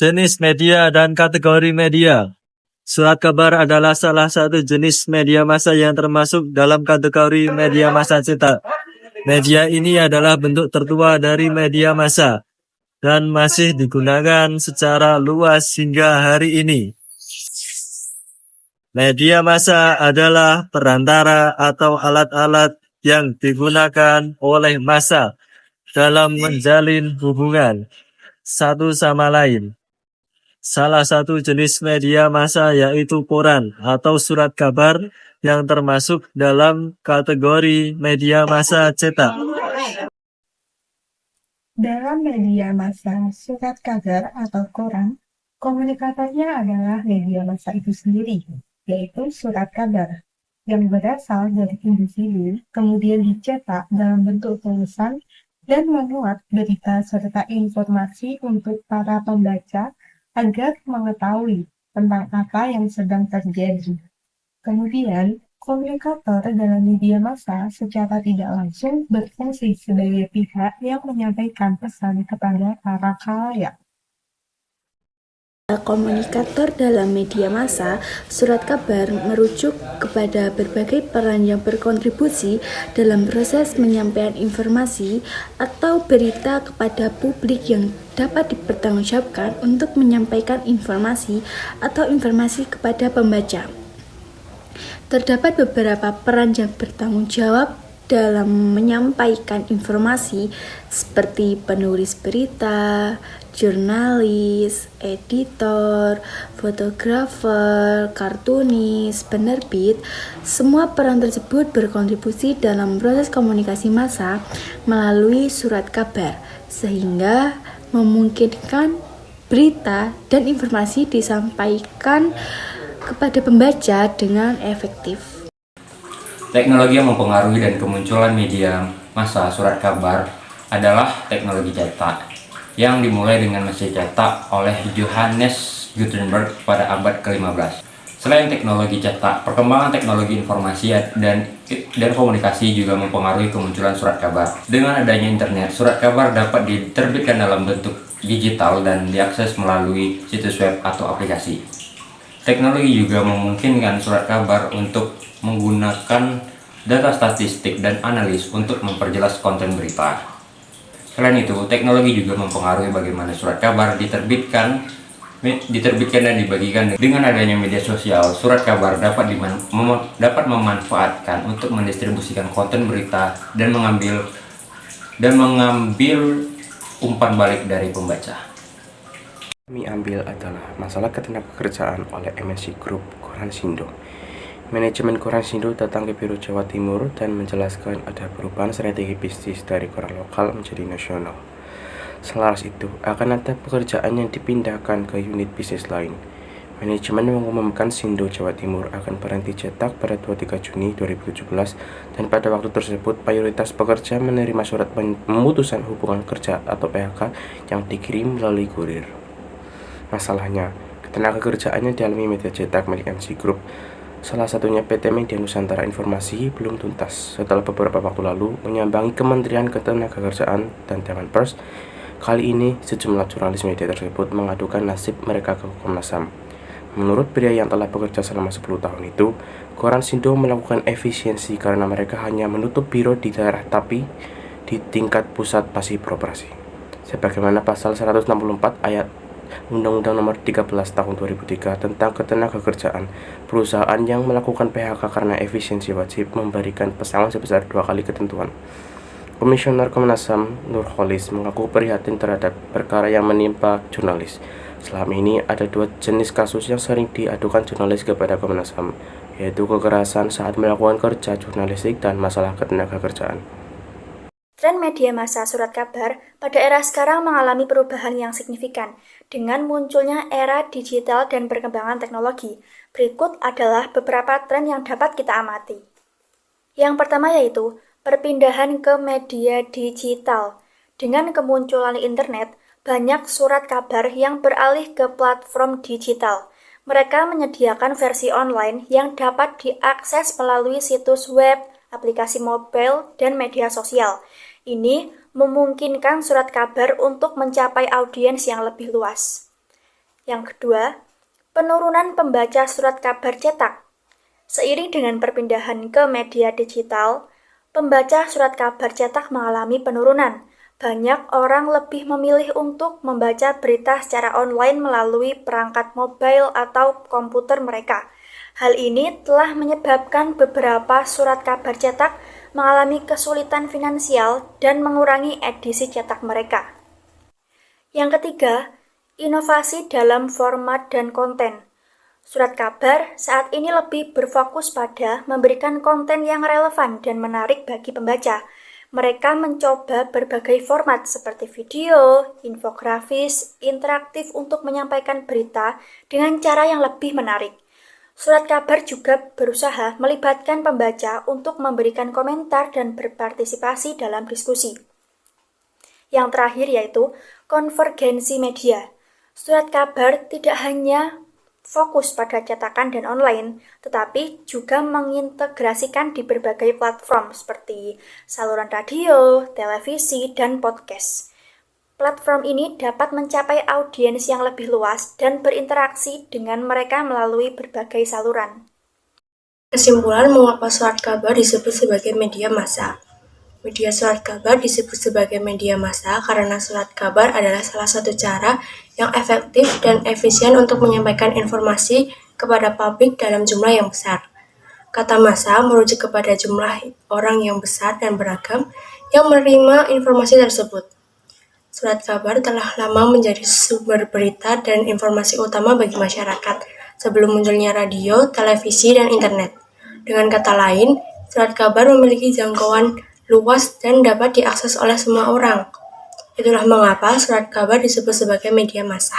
Jenis media dan kategori media. Surat kabar adalah salah satu jenis media massa yang termasuk dalam kategori media massa cetak. Media ini adalah bentuk tertua dari media massa dan masih digunakan secara luas hingga hari ini. Media massa adalah perantara atau alat-alat yang digunakan oleh massa dalam menjalin hubungan satu sama lain. Salah satu jenis media massa yaitu koran atau surat kabar yang termasuk dalam kategori media massa cetak. Dalam media massa surat kabar atau koran, komunikatornya adalah media massa itu sendiri, yaitu surat kabar, yang berasal dari individu, kemudian dicetak dalam bentuk tulisan dan memuat berita serta informasi untuk para pembaca agar mengetahui tentang apa yang sedang terjadi. Kemudian, komunikator dalam media massa secara tidak langsung berfungsi sebagai pihak yang menyampaikan pesan kepada para khalayak. Komunikator dalam media massa, surat kabar merujuk kepada berbagai peran yang berkontribusi dalam proses menyampaikan informasi atau berita kepada publik yang dapat dipertanggungjawabkan untuk menyampaikan informasi atau informasi kepada pembaca. Terdapat beberapa peran yang bertanggung jawab dalam menyampaikan informasi seperti penulis berita, jurnalis, editor, fotografer, kartunis, penerbit. Semua peran tersebut berkontribusi dalam proses komunikasi massa melalui surat kabar, sehingga memungkinkan berita dan informasi disampaikan kepada pembaca dengan efektif. Teknologi yang mempengaruhi dan kemunculan media massa surat kabar adalah teknologi cetak yang dimulai dengan mesin cetak oleh Johannes Gutenberg pada abad ke-15. Selain teknologi cetak, perkembangan teknologi informasi dan komunikasi juga mempengaruhi kemunculan surat kabar. Dengan adanya internet, surat kabar dapat diterbitkan dalam bentuk digital dan diakses melalui situs web atau aplikasi. Teknologi juga memungkinkan surat kabar untuk menggunakan data statistik dan analis untuk memperjelas konten berita. Selain itu, teknologi juga mempengaruhi bagaimana surat kabar diterbitkan dan dibagikan. Dengan adanya media sosial, surat kabar dapat memanfaatkan untuk mendistribusikan konten berita dan mengambil umpan balik dari pembaca. Kami ambil adalah masalah ketenagakerjaan oleh MNC Group Koran Sindo. Manajemen Koran Sindo datang ke Biro Jawa Timur dan menjelaskan ada perubahan strategi bisnis dari koran lokal menjadi nasional. Selaras itu, akan ada pekerjaan yang dipindahkan ke unit bisnis lain. Manajemen mengumumkan Sindo Jawa Timur akan berhenti cetak pada 23 Juni 2017 dan pada waktu tersebut mayoritas pekerja menerima surat pemutusan hubungan kerja atau PHK yang dikirim melalui kurir. Masalahnya, ketenagakerjaan yang dialami media cetak milik MC Group, salah satunya PT Media Nusantara Informasi, belum tuntas. Setelah beberapa waktu lalu menyambangi Kementerian Ketenagakerjaan dan Dewan Pers, kali ini sejumlah jurnalis media tersebut mengadukan nasib mereka ke Komnas HAM. Menurut pria yang telah bekerja selama 10 tahun itu, Koran Sindo melakukan efisiensi karena mereka hanya menutup biro di daerah tapi di tingkat pusat masih beroperasi. Sebagaimana pasal 164 ayat Undang-Undang Nomor 13 Tahun 2003 tentang Ketenagakerjaan, perusahaan yang melakukan PHK karena efisiensi wajib memberikan pesangon sebesar 2 kali ketentuan. Komisioner Komnas HAM Nurholis mengaku prihatin terhadap perkara yang menimpa jurnalis. Selama ini ada 2 jenis kasus yang sering diadukan jurnalis kepada Komnas HAM, yaitu kekerasan saat melakukan kerja jurnalistik dan masalah ketenagakerjaan. Tren media massa surat kabar pada era sekarang mengalami perubahan yang signifikan dengan munculnya era digital dan perkembangan teknologi. Berikut adalah beberapa tren yang dapat kita amati. Yang pertama yaitu perpindahan ke media digital. Dengan kemunculan internet, banyak surat kabar yang beralih ke platform digital. Mereka menyediakan versi online yang dapat diakses melalui situs web, aplikasi mobile, dan media sosial. Ini memungkinkan surat kabar untuk mencapai audiens yang lebih luas. Yang kedua, penurunan pembaca surat kabar cetak. Seiring dengan perpindahan ke media digital, pembaca surat kabar cetak mengalami penurunan. Banyak orang lebih memilih untuk membaca berita secara online melalui perangkat mobile atau komputer mereka. Hal ini telah menyebabkan beberapa surat kabar cetak mengalami kesulitan finansial dan mengurangi edisi cetak mereka. Yang ketiga, inovasi dalam format dan konten. Surat kabar saat ini lebih berfokus pada memberikan konten yang relevan dan menarik bagi pembaca. Mereka mencoba berbagai format seperti video, infografis, interaktif untuk menyampaikan berita dengan cara yang lebih menarik. Surat kabar juga berusaha melibatkan pembaca untuk memberikan komentar dan berpartisipasi dalam diskusi. Yang terakhir yaitu konvergensi media. Surat kabar tidak hanya fokus pada cetakan dan online, tetapi juga mengintegrasikan di berbagai platform seperti saluran radio, televisi, dan podcast. Platform ini dapat mencapai audiens yang lebih luas dan berinteraksi dengan mereka melalui berbagai saluran. Kesimpulan mengapa surat kabar disebut sebagai media massa. Media surat kabar disebut sebagai media massa karena surat kabar adalah salah satu cara yang efektif dan efisien untuk menyampaikan informasi kepada publik dalam jumlah yang besar. Kata massa merujuk kepada jumlah orang yang besar dan beragam yang menerima informasi tersebut. Surat kabar telah lama menjadi sumber berita dan informasi utama bagi masyarakat sebelum munculnya radio, televisi, dan internet. Dengan kata lain, surat kabar memiliki jangkauan luas dan dapat diakses oleh semua orang. Itulah mengapa surat kabar disebut sebagai media massa.